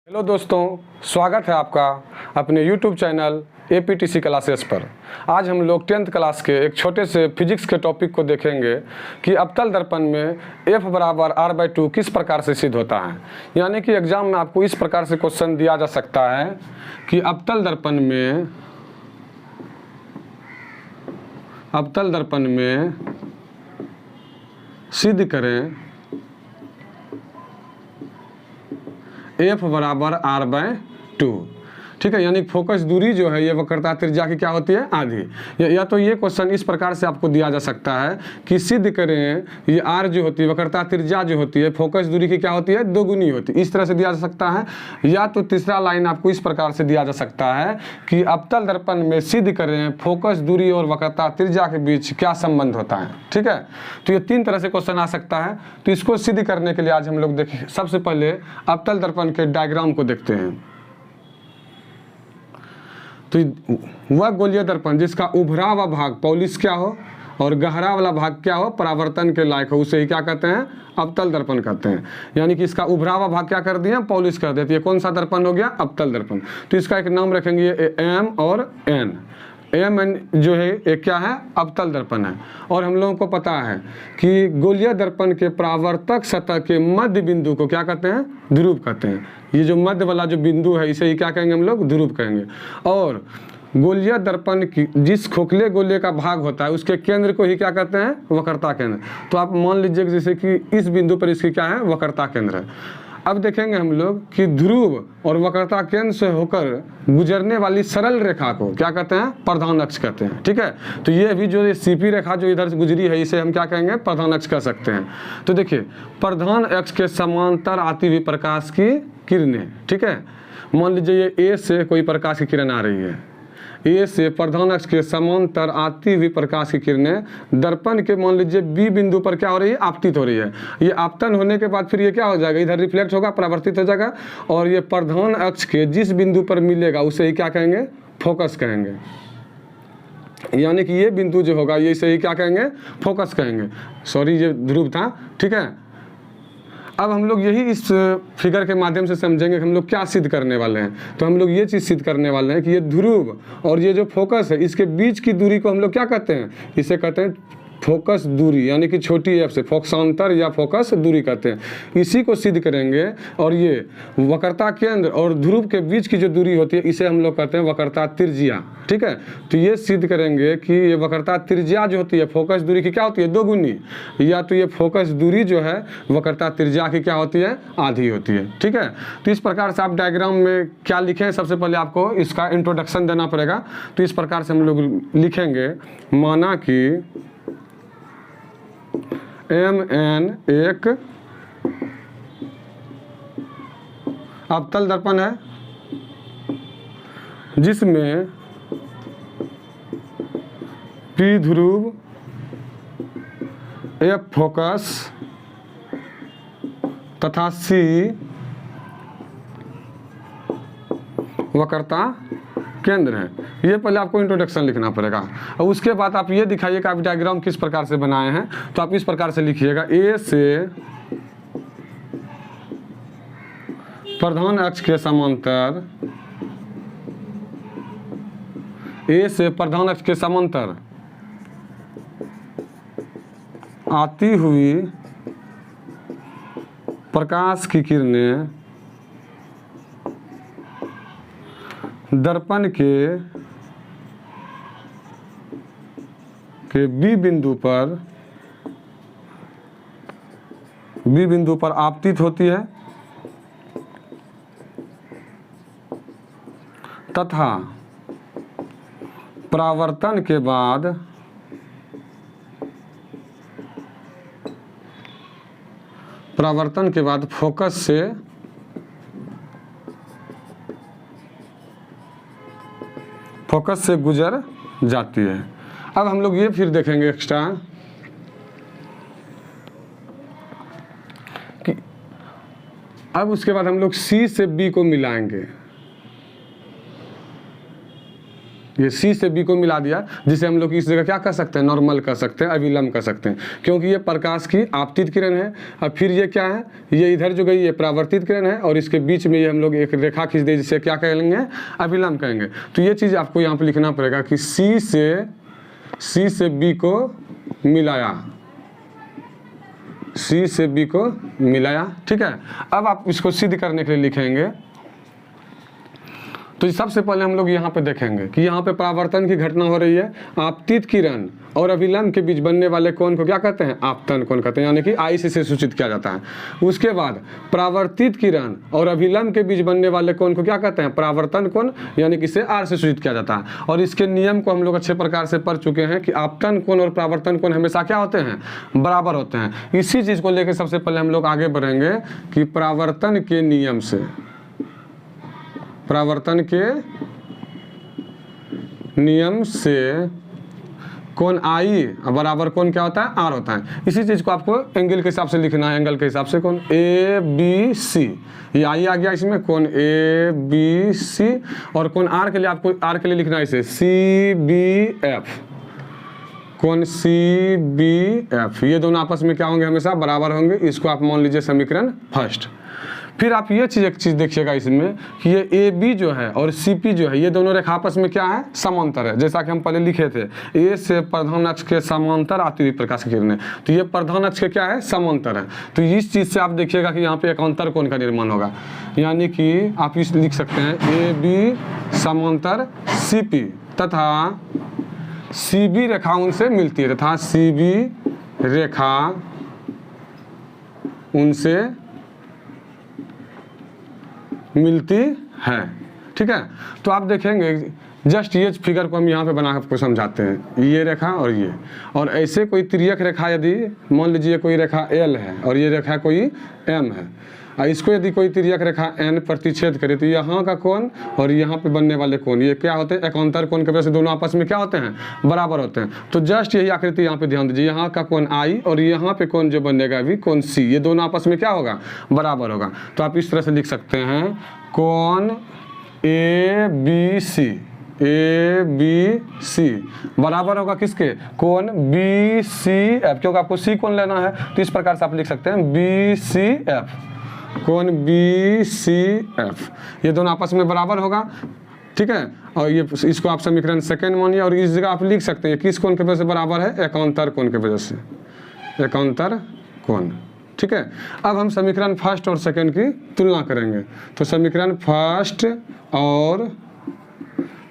Hello दोस्तों, स्वागत है आपका अपने YouTube चैनल APTC क्लासेस पर। आज हम लोग 10th क्लास के एक छोटे से फिजिक्स के टॉपिक को देखेंगे कि अवतल दर्पण में F बराबर R/2 किस प्रकार से सिद्ध होता है। यानी कि एग्जाम में आपको इस प्रकार से क्वेश्चन दिया जा सकता है कि अवतल दर्पण में सिद्ध करें F बराबर R/2। ठीक है, यानी फोकस दूरी जो है ये वक्रता त्रिज्या की क्या होती है, आधी। या तो ये क्वेश्चन इस प्रकार से आपको दिया जा सकता है कि सिद्ध करें ये R जो होती है, वक्रता त्रिज्या जो होती है, फोकस दूरी की क्या होती है, दोगुनी होती है। इस तरह से दिया जा सकता है। या तो तीसरा लाइन आपको इस प्रकार से दिया जा सकता है कि अवतल दर्पण में सिद्ध करें फोकस दूरी और वक्रता त्रिज्या के बीच क्या संबंध होता है। ठीक है, तो ये तीन तरह से क्वेश्चन आ सकता है। तो इसको सिद्ध करने के लिए आज हम लोग देखें, सबसे पहले अवतल दर्पण के डायग्राम को देखते हैं। तो वह गोलीय दर्पण जिसका उभरा हुआ भाग पॉलिश क्या हो और गहरा वाला भाग क्या हो, परावर्तन के लायक हो, उसे ही क्या कहते हैं, अवतल दर्पण कहते हैं। यानी कि इसका उभरा हुआ भाग क्या कर दिया, पॉलिश कर देती है। कौन सा दर्पण हो गया, अवतल दर्पण। तो इसका एक नाम रखेंगे M और N। M जो है एक क्या है, अवतल दर्पण है। और हम लोगों को पता है कि गोलीय दर्पण के परावर्तक सतह के मध्य बिंदु को क्या कहते हैं, ध्रुव कहते हैं। ये जो मध्य वाला जो बिंदु है इसे ही क्या कहेंगे हम लोग, ध्रुव कहेंगे। और गोलीय दर्पण की जिस खोखले गोले का भाग होता है उसके केंद्र को ही क्या कहते हैं, वक्रता केंद्र। तो आप मान लीजिए कि जैसे कि इस बिंदु पर इसकी क्या है, वक्रता केंद्र है। अब देखेंगे हम लोग कि ध्रुव और वक्रता केंद्र से होकर गुजरने वाली सरल रेखा को क्या कहते हैं, प्रधान अक्ष कहते हैं। ठीक है, तो ये भी जो सीपी रेखा जो इधर से गुजरी है इसे हम क्या कहेंगे, प्रधान अक्ष कह सकते हैं। तो देखिए, प्रधान अक्ष के समांतर आती हुई प्रकाश की किरणें। ठीक है, मान लीजिए ये A से कोई प्रकाश की किरण आ रही है, A से प्रधान अक्ष के समांतर आती हुई प्रकाश की किरणें दर्पण के मान लीजिए B बिंदु पर क्या हो रही है, आपतित हो रही है। ये आपतन होने के बाद फिर ये क्या हो जाएगा, इधर रिफ्लेक्ट होगा, परावर्तित हो जाएगा। और ये प्रधान अक्ष के जिस बिंदु पर मिलेगा उसे ही क्या कहेंगे, फोकस कहेंगे। यानी कि ये बिंदु जो होगा ये इसे ही क्या कहेंगे, फोकस कहेंगे। सॉरी, ये ध्रुव था। ठीक है, अब हम लोग यही इस फिगर के माध्यम से समझेंगे कि हम लोग क्या सिद्ध करने वाले हैं। तो हम लोग ये चीज़ सिद्ध करने वाले हैं कि ये ध्रुव और ये जो फोकस है इसके बीच की दूरी को हम लोग क्या कहते हैं, इसे कहते हैं फोकस दूरी। यानी कि छोटी f से फोकसांतर या फोकस दूरी कहते हैं। इसी को सिद्ध करेंगे। और ये वक्रता केंद्र और ध्रुव के बीच की जो दूरी होती है इसे हम लोग कहते हैं वक्रता त्रिज्या। ठीक है, तो ये सिद्ध करेंगे कि ये वक्रता त्रिज्या जो होती है फोकस दूरी की क्या होती है, दोगुनी। या तो ये फोकस दूरी जो है वक्रता त्रिज्या की क्या होती है, आधी होती है। ठीक है, तो इस प्रकार से आप डायग्राम में क्या लिखें, सबसे पहले आपको इसका इंट्रोडक्शन देना पड़ेगा। तो इस प्रकार से हम लोग लिखेंगे, माना कि MN एक अवतल दर्पण है जिसमें P ध्रुव, F फोकस तथा C वक्रता केंद्र है। ये पहले आपको इंट्रोडक्शन लिखना पड़ेगा। और उसके बाद आप ये दिखाइए कि आप डायग्राम किस प्रकार से बनाए हैं। तो आप इस प्रकार से लिखिएगा, A से प्रधान अक्ष के समांतर, A से प्रधान अक्ष के समांतर आती हुई प्रकाश की किरणें दर्पण के B बिंदु पर आपतित होती है तथा परावर्तन के बाद फोकस से गुजर जाती है। अब हम लोग ये फिर देखेंगे एक्स्ट्रा कि अब उसके बाद हम लोग C से B को मिलाएंगे। ये सी से बी को मिला दिया, जिसे हम लोग इस जगह क्या कर सकते हैं, नॉर्मल कर सकते हैं, अभिलंब कर सकते हैं, क्योंकि ये प्रकाश की आपतित किरण है। और फिर ये क्या है, ये इधर जो गई ये परावर्तित किरण है, और इसके बीच में ये हम लोग एक रेखा खींच दें, जिसे क्या कहेंगे, अभिलंब कहेंगे। तो ये चीज़ आपको यहाँ पर लिखना पड़ेगा कि सी से बी को मिलाया, सी से बी को मिलाया, ठीक है। अब आप इसको सिद्ध करने के लिए लिखेंगे, तो सबसे पहले हम लोग यहाँ पे देखेंगे कि यहाँ पे परावर्तन की घटना हो रही है। आपतित किरण और अभिलंब के बीच बनने वाले कोण को क्या कहते हैं, आपतन कोण कहते हैं, यानी कि आई से सूचित किया जाता है। उसके बाद परावर्तित किरण और अभिलंब के बीच बनने वाले कोण को क्या कहते हैं, परावर्तन कोण, यानी कि इसे आर से सूचित किया जाता है। और इसके नियम को हम लोग अच्छे प्रकार से पढ़ चुके हैं कि आपतन कोण और परावर्तन कोण हमेशा क्या होते हैं, बराबर होते हैं। इसी चीज़ को लेकर सबसे पहले हम लोग आगे बढ़ेंगे कि परावर्तन के नियम से, परावर्तन के नियम से कोण आई बराबर कोण क्या होता है, आर होता है। इसी चीज़ को आपको एंगल के हिसाब से लिखना है, एंगल के हिसाब से कोण ए बी सी, ये आई आ गया इसमें, कोण ए बी सी। और कोण आर के लिए आपको आर के लिए लिखना है इसे सी बी एफ, कोण सी बी एफ, ये दोनों आपस में क्या होंगे, हमेशा बराबर होंगे। इसको आप मान लीजिए समीकरण फर्स्ट। फिर आप ये एक चीज़ देखिएगा इसमें कि ये ए बी जो है और सी पी जो है, ये दोनों रेखा आपस में क्या है, समांतर है। जैसा कि हम पहले लिखे थे, ए से प्रधान अक्ष के समांतर आती हुई प्रकाश की किरणें, तो ये प्रधान अक्ष के क्या है, समांतर है। तो इस चीज़ से आप देखिएगा कि यहाँ पे एक अंतर कोण का निर्माण होगा, यानी कि आप इस लिख सकते हैं ए बी समांतर सी पी, तथा सी बी रेखा उनसे मिलती है, तथा सी बी रेखा उनसे मिलती है, ठीक है। तो आप देखेंगे जस्ट ये फिगर को हम यहाँ पे बना आपको समझाते हैं, ये रेखा और ये, और ऐसे कोई तिर्यक रेखा यदि मान लीजिए कोई रेखा एल है और ये रेखा कोई एम है, और इसको यदि कोई तिर्यक रेखा एन प्रतिच्छेद करे, तो यहाँ का कोण और यहाँ पे बनने वाले कोण ये क्या होते हैं, एकांतर कोण की वजह से दोनों आपस में क्या होते हैं, बराबर होते हैं। तो जस्ट यही आकृति यहाँ पे ध्यान दीजिए, यहाँ का कोण आई और यहाँ पे कोण जो बनेगा भी कोण सी, ये दोनों आपस में क्या होगा, बराबर होगा। तो आप इस तरह से लिख सकते हैं कोण A B C, A B C बराबर होगा किसके, कोण बी सी एफ, क्योंकि आपको सी कोण लेना है। तो इस प्रकार से आप लिख सकते हैं बी सी एफ, कोण बी सी एफ, ये दोनों आपस में बराबर होगा, ठीक है। और ये इसको आप समीकरण सेकंड मानिए, और इस जगह आप लिख सकते हैं किस कोण की वजह से बराबर है, एकांतर कोण की वजह से, एकांतर कोण, ठीक है। अब हम समीकरण फर्स्ट और सेकंड की तुलना करेंगे। तो समीकरण फर्स्ट और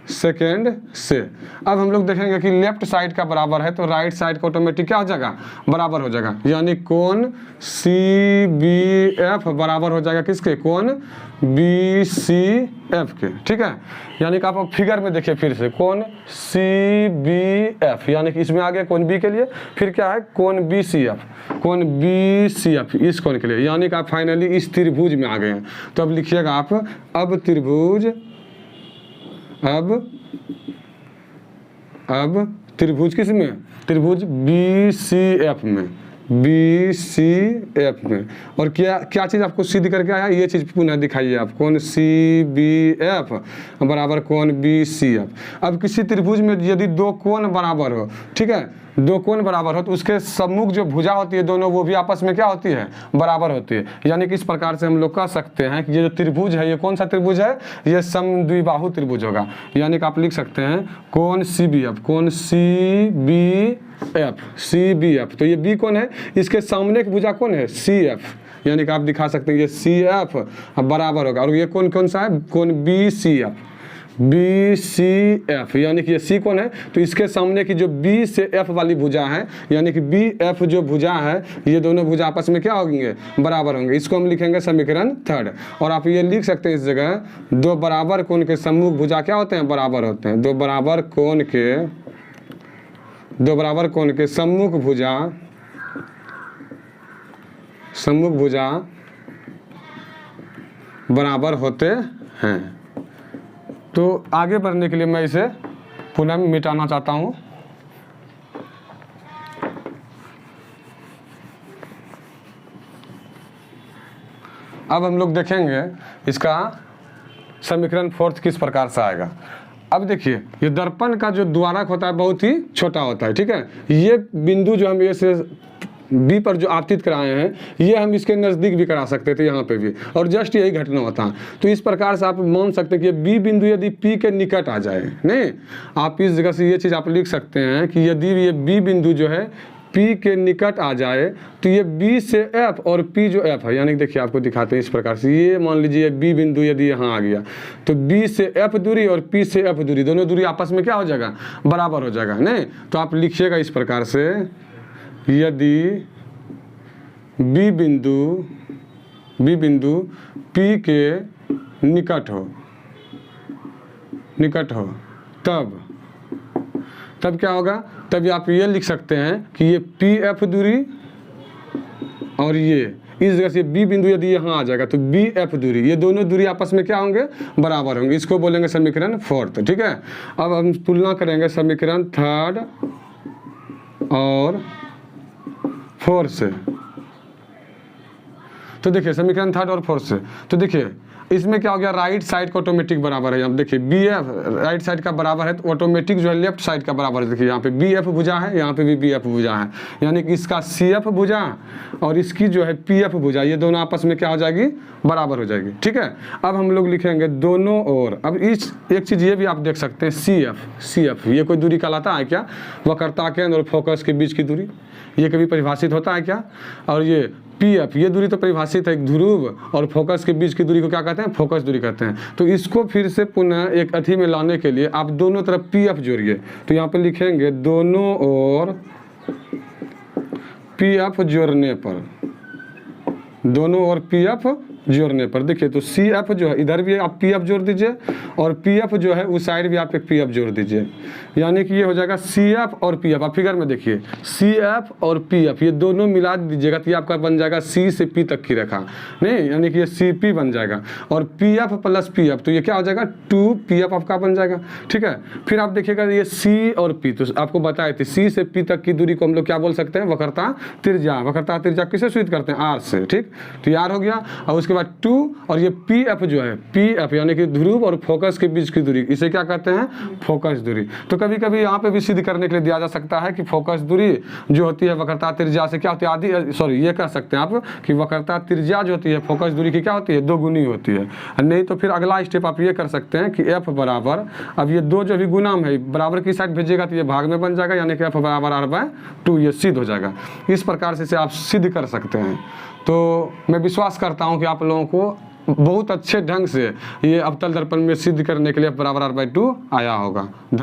सेकेंड से अब हम लोग देखेंगे कि लेफ्ट साइड का बराबर है तो राइट साइड का ऑटोमेटिक क्या हो जाएगा, बराबर हो जाएगा, यानी कोण सी बी एफ बराबर हो जाएगा किसके, कोण बी सी एफ के, ठीक है। यानी कि आप फिगर में देखिए फिर से कोण सी बी एफ, यानी कि इसमें आ गया कोण बी के लिए, फिर क्या है कोण बी सी एफ, कोण बी सी एफ इस कोण के लिए, यानी कि आप फाइनली इस त्रिभुज में आ गए हैं। तो अब लिखिएगा आप, अब त्रिभुज, अब त्रिभुज किस में, त्रिभुज बी सी एफ में, बी सी एफ में। और क्या क्या चीज़ आपको सिद्ध करके आया, ये चीज़ पुनः दिखाइए आप, कोण सी बी एफ बराबर कोण बी सी एफ। अब किसी त्रिभुज में यदि दो कोण बराबर हो, ठीक है, दो कोण बराबर हो, तो उसके सम्मुख जो भुजा होती है दोनों, वो भी आपस में क्या होती है, बराबर होती है। यानी कि इस प्रकार से हम लोग कह सकते हैं कि ये जो त्रिभुज है, ये कौन सा त्रिभुज है, ये समद्विबाहु त्रिभुज होगा। यानी कि आप लिख सकते हैं कोण सी बी एफ, कोण C B F, C B F. तो ये बी कौन है, इसके सामने की भुजा कौन है, सी एफ, यानी कि आप दिखा सकते हैं ये सी एफ बराबर होगा। और ये कौन कौन सा है, कोण B C F, B C F, यानी कि ये सी कौन है, तो इसके सामने की जो बी से एफ वाली भुजा है, यानी कि बी एफ जो भुजा है, ये दोनों भुजा आपस में क्या होंगे, बराबर होंगे। इसको हम लिखेंगे समीकरण थर्ड। और आप ये लिख सकते हैं इस जगह, दो बराबर कोण के सम्मुख भुजा क्या होते हैं, बराबर होते हैं। दो बराबर कोण के सम्मुख भुजा बराबर होते हैं। तो आगे बढ़ने के लिए मैं इसे पुनः मिटाना चाहता हूँ। अब हम लोग देखेंगे इसका समीकरण फोर्थ किस प्रकार से आएगा। अब देखिए ये दर्पण का जो द्वारक होता है बहुत ही छोटा होता है, ठीक है। ये बिंदु जो हम ए से बी पर जो आपतित कराए हैं, ये हम इसके नज़दीक भी करा सकते थे यहाँ पे भी, और जस्ट यही घटना होता। तो इस प्रकार से आप मान सकते हैं कि ये बी बिंदु यदि पी के निकट आ जाए, नहीं, आप इस जगह से ये चीज़ आप लिख सकते हैं कि यदि ये बी बिंदु जो है P के निकट आ जाए तो ये B से F और P जो F है, यानी कि देखिए आपको दिखाते हैं इस प्रकार से, ये मान लीजिए B बिंदु यदि यहाँ आ गया तो B से F दूरी और P से F दूरी, दोनों दूरी आपस में क्या हो जाएगा, बराबर हो जाएगा, नहीं। तो आप लिखिएगा इस प्रकार से, यदि B बिंदु P के निकट हो तब क्या होगा, तब आप ये लिख सकते हैं कि ये पी एफ दूरी और ये इस जगह से बी बिंदु यदि यहाँ आ जाएगा तो बी एफ दूरी, ये दोनों दूरी आपस में क्या होंगे, बराबर होंगे। इसको बोलेंगे समीकरण 4, ठीक है। अब हम तुलना करेंगे समीकरण 3 और 4 से। तो देखिए समीकरण 3 और 4 से, तो देखिए इसमें क्या हो गया, राइट साइड का ऑटोमेटिक बराबर है। अब देखिए बी एफ राइट साइड का बराबर है तो ऑटोमेटिक जो है लेफ्ट साइड का बराबर है। देखिए यहाँ पे बी एफ भुजा है, यहाँ पे भी बी एफ भुजा है, यानी कि इसका सी एफ भुजा और इसकी जो है पी एफ भुजा, ये दोनों आपस में क्या हो जाएगी, बराबर हो जाएगी, ठीक है। अब हम लोग लिखेंगे दोनों ओर। अब इस एक चीज़ ये भी आप देख सकते हैं, सी एफ ये कोई दूरी कहलाता है क्या, वक्रता केंद्र और फोकस के बीच की दूरी, ये कभी परिभाषित होता है क्या। और ये पी एफ ये दूरी तो परिभाषित है, एक ध्रुव और फोकस के बीच की दूरी को क्या कहते हैं, फोकस दूरी कहते हैं। तो इसको फिर से पुनः एक अथी में लाने के लिए आप दोनों तरफ पी एफ जोड़िए। तो यहाँ पे लिखेंगे दोनों ओर पी एफ जोड़ने पर, दोनों ओर पी एफ जोड़ने पर, देखिए तो सी एफ जो है इधर भी आप पी एफ जोड़ दीजिए और पी एफ जो है उस साइड भी आप एक पी एफ जोड़ दीजिए, यानी कि ये हो जाएगा सी एफ और पी एफ। आप फिगर में देखिए सी एफ और पी एफ ये दोनों मिला दीजिएगा तो ये आपका बन जाएगा सी से पी तक की रेखा, नहीं, यानी कि ये सी पी बन जाएगा और P F plus P F, तो ये क्या हो जाएगा 2 पी एफ आपका बन जाएगा, ठीक है। फिर आप देखिएगा ये सी और पी, तो आपको बताए थे सी से पी तक की दूरी को हम लोग क्या बोल सकते हैं, वक्रता त्रिज्या। वक्रता त्रिज्या किसे सूचित करते हैं, आर से, ठीक। तो ये आर हो गया और उसके बाद 2 और ये पी एफ जो है, पी एफ यानी कि ध्रुव और फोकस के बीच की दूरी, इसे क्या कहते हैं, फोकस दूरी। तो कभी कभी यहाँ पे भी सिद्ध करने के लिए दिया जा सकता है कि फोकस दूरी जो होती है वक्रता त्रिज्या से क्या होती है, आधी, सॉरी ये कह सकते हैं आप कि वक्रता त्रिज्या जो होती है फोकस दूरी की क्या होती है, 2 गुनी होती है। नहीं तो फिर अगला स्टेप आप ये कर सकते हैं कि एफ बराबर, अब ये 2 जो भी गुणाम है बराबर की साइड भेजिएगा तो ये भाग में बन जाएगा, यानी कि एफ बराबर r/2, ये सिद्ध हो जाएगा। इस प्रकार से इसे आप सिद्ध कर सकते हैं। तो मैं विश्वास करता हूँ कि आप लोगों को बहुत अच्छे ढंग से ये अवतल दर्पण में सिद्ध करने के लिए f बराबर r/2 आया होगा।